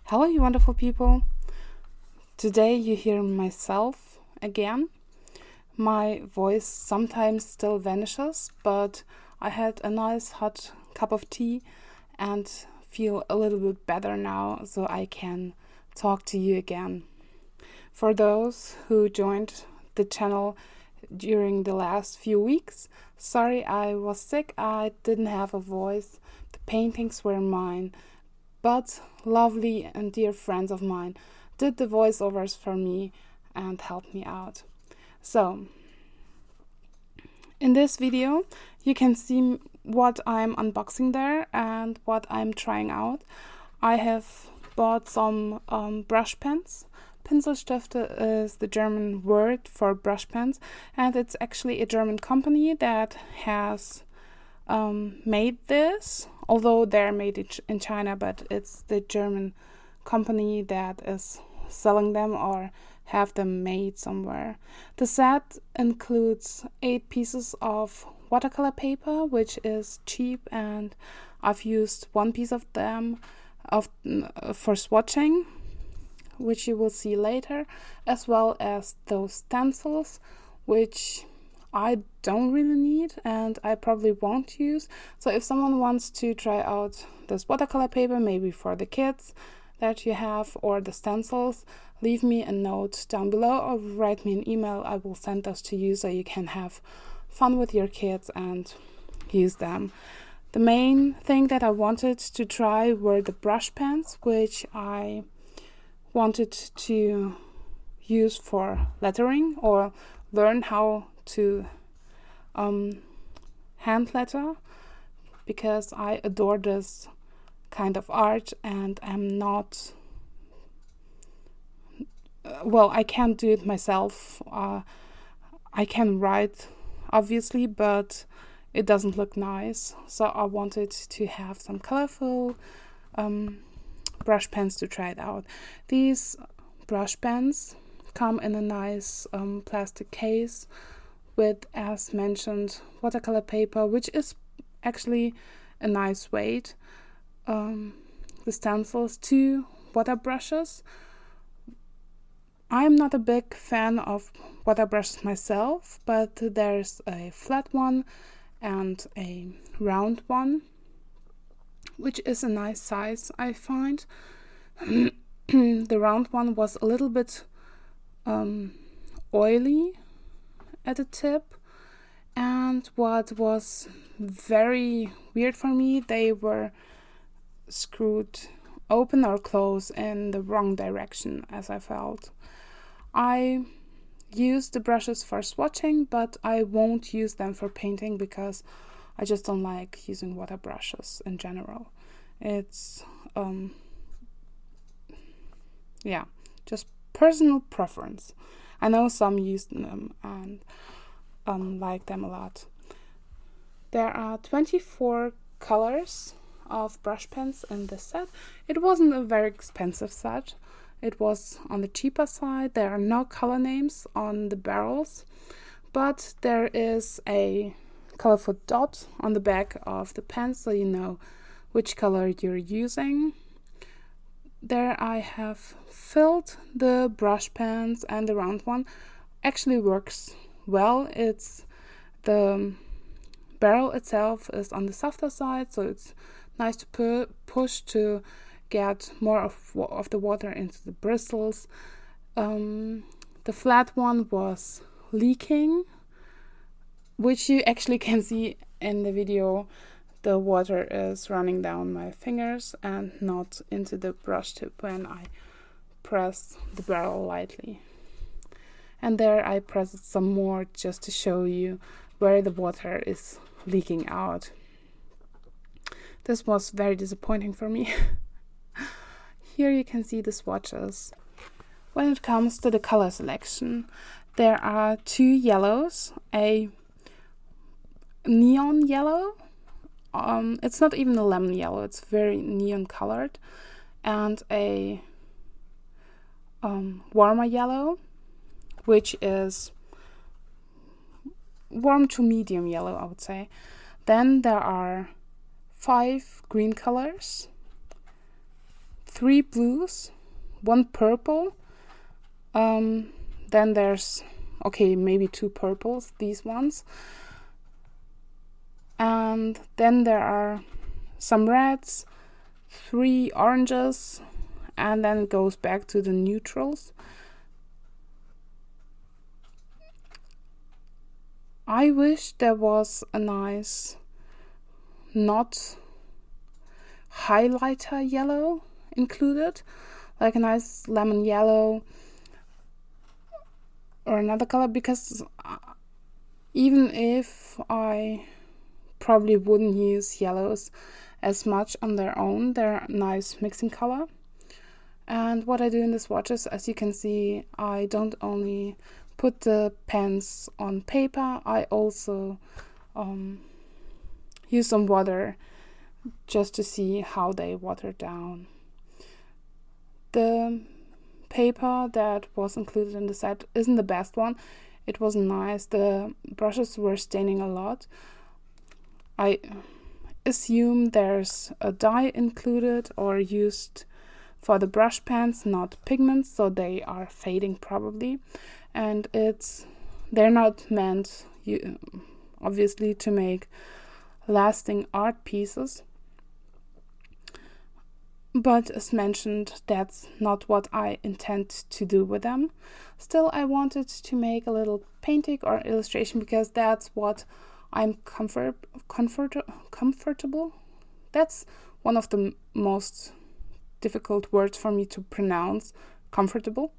Hello, you wonderful people. Today you hear myself again. My voice sometimes still vanishes, but I had a nice hot cup of tea and feel a little bit better now, so I can talk to you again. For those who joined the channel during the last few weeks, sorry I was sick, I didn't have a voice, the paintings were mine, but lovely and dear friends of mine did the voiceovers for me and helped me out. So, in this video, you can see what I'm unboxing there and what I'm trying out. I have bought some brush pens. Pinselstifte is the German word for brush pens, and it's actually a German company that has made this, although they're made in China, but it's the German company that is selling them or have them made somewhere. The set includes 8 pieces of watercolor paper, which is cheap, and I've used 1 piece of them for swatching, which you will see later, as well as those stencils, which I don't really need and I probably won't use. So if someone wants to try out this watercolor paper, maybe for the kids that you have, or the stencils, leave me a note down below or write me an email. I will send those to you so you can have fun with your kids and use them. The main thing that I wanted to try were the brush pens, which I wanted to use for lettering or learn how to hand letter, because I adore this kind of art and I'm not I can't do it myself. I can write obviously, but it doesn't look nice, so I wanted to have some colorful brush pens to try it out. These brush pens come in a nice plastic case with, as mentioned, watercolor paper, which is actually a nice weight. The stencils, 2 water brushes. I'm not a big fan of water brushes myself, but there's a flat one and a round one, which is a nice size, I find. The round one was a little bit oily at the tip, and what was very weird for me, they were screwed open or close in the wrong direction, as I felt. I use the brushes for swatching, but I won't use them for painting because I just don't like using water brushes in general. It's just personal preference. I know some use them and like them a lot. There are 24 colors of brush pens in this set. It wasn't a very expensive set. It was on the cheaper side. There are no color names on the barrels, but there is a colorful dot on the back of the pen so you know which color you're using. There I have filled the brush pens, and the round one actually works well. It's the barrel itself is on the softer side, so it's nice to push to get more of the water into the bristles. The flat one was leaking, which you actually can see in the video. The water is running down my fingers and not into the brush tip when I press the barrel lightly. And there I press it some more just to show you where the water is leaking out. This was very disappointing for me. Here you can see the swatches. When it comes to the color selection, there are 2 yellows, a neon yellow, it's not even a lemon yellow, it's very neon colored, and a warmer yellow, which is warm to medium yellow, I would say. Then there are 5 green colors, 3 blues, 1 purple, then there's, okay, maybe 2 purples, these ones, and then there are some reds, 3 oranges, and then it goes back to the neutrals. I wish there was a nice not highlighter yellow included, like a nice lemon yellow or another color, because even if I probably wouldn't use yellows as much on their own, they're a nice mixing color. And what I do in the swatches, as you can see, I don't only put the pens on paper, I also use some water just to see how they water down. The paper that was included in the set isn't the best one. It wasn't nice. The brushes were staining a lot. I assume there's a dye included or used for the brush pens, not pigments, so they are fading probably. And they're not meant, obviously, to make lasting art pieces. But as mentioned, that's not what I intend to do with them. Still, I wanted to make a little painting or illustration because that's what I'm comfortable. That's one of the most difficult words for me to pronounce, comfortable,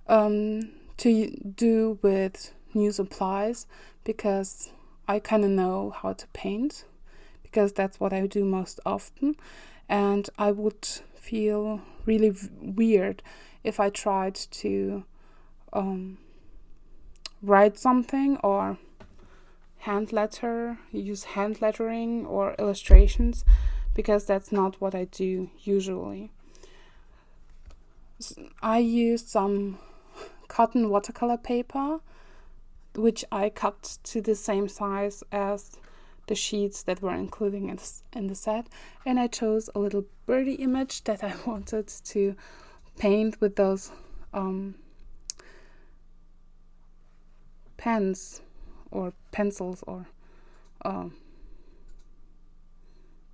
to do with new supplies, because I kind of know how to paint, because that's what I do most often. And I would feel really weird if I tried to write something or use hand lettering or illustrations, because that's not what I do usually. I used some cotton watercolor paper, which I cut to the same size as the sheets that were included in the set, and I chose a little birdie image that I wanted to paint with those pens or pencils or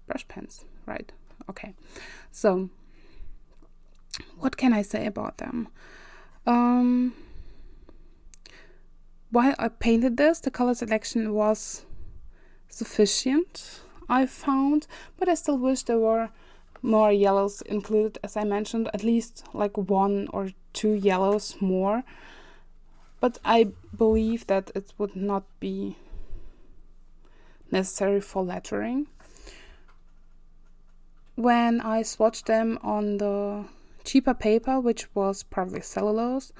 brush pens, right? Okay, so what can I say about them? While I painted this, the color selection was sufficient, I found, but I still wish there were more yellows included, as I mentioned, at least like 1 or 2 yellows more. But I believe that it would not be necessary for lettering. When I swatched them on the cheaper paper, which was probably cellulose,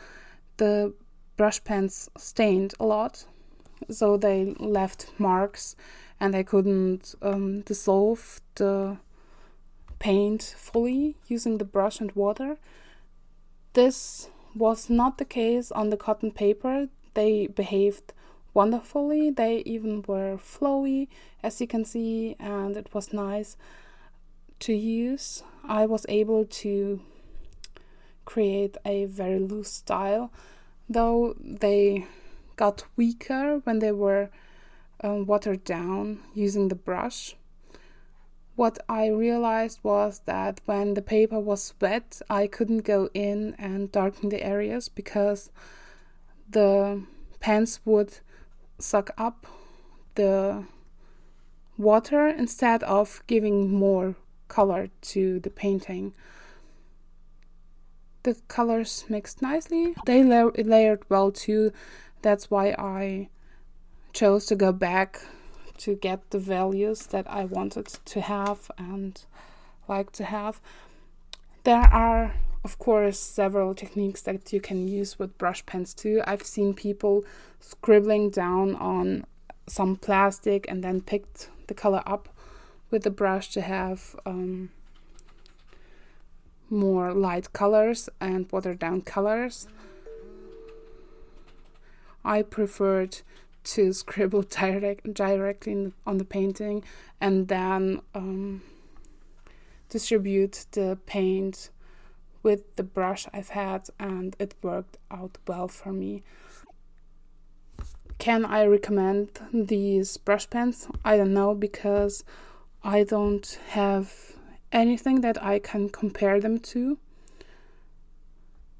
the brush pens stained a lot, so they left marks and I couldn't dissolve the paint fully using the brush and water. This was not the case on the cotton paper. They behaved wonderfully. They even were flowy, as you can see, and it was nice to use. I was able to create a very loose style, though they got weaker when they were watered down using the brush. What I realized was that when the paper was wet, I couldn't go in and darken the areas because the pens would suck up the water instead of giving more color to the painting. The colors mixed nicely. They layered well too. That's why I chose to go back to get the values that I wanted to have and like to have. There are, of course, several techniques that you can use with brush pens too. I've seen people scribbling down on some plastic and then picked the color up with the brush to have more light colors and watered down colors. I preferred to scribble directly on the painting and then distribute the paint with the brush I've had, and it worked out well for me. Can I recommend these brush pens? I don't know, because I don't have anything that I can compare them to.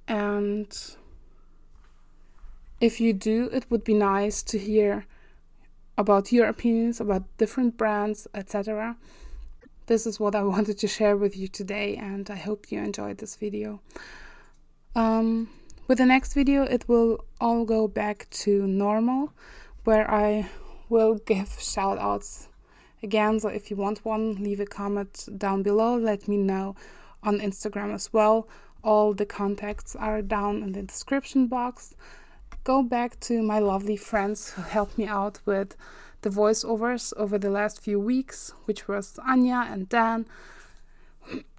And if you do, it would be nice to hear about your opinions about different brands, etc. This is what I wanted to share with you today, and I hope you enjoyed this video. With the next video, it will all go back to normal, where I will give shout outs again. So if you want one, leave a comment down below. Let me know on Instagram as well. All the contacts are down in the description box. Go back to my lovely friends who helped me out with the voiceovers over the last few weeks, which was Anja and Dan.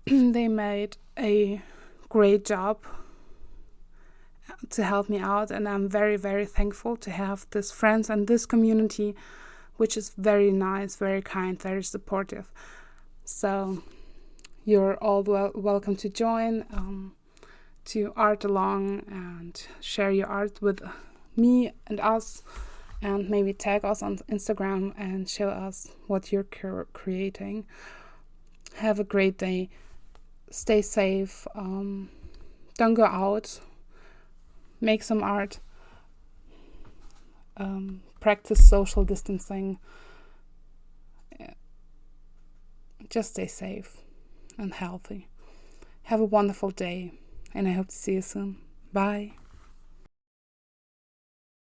They made a great job to help me out, and I'm very, very thankful to have these friends and this community, which is very nice, very kind, very supportive. So you're all welcome to join, to art along and share your art with me and us, and maybe tag us on Instagram and show us what you're creating. Have a great day. Stay safe. Don't go out. Make some art. Practice social distancing. Just stay safe and healthy. Have a wonderful day, and I hope to see you soon. Bye.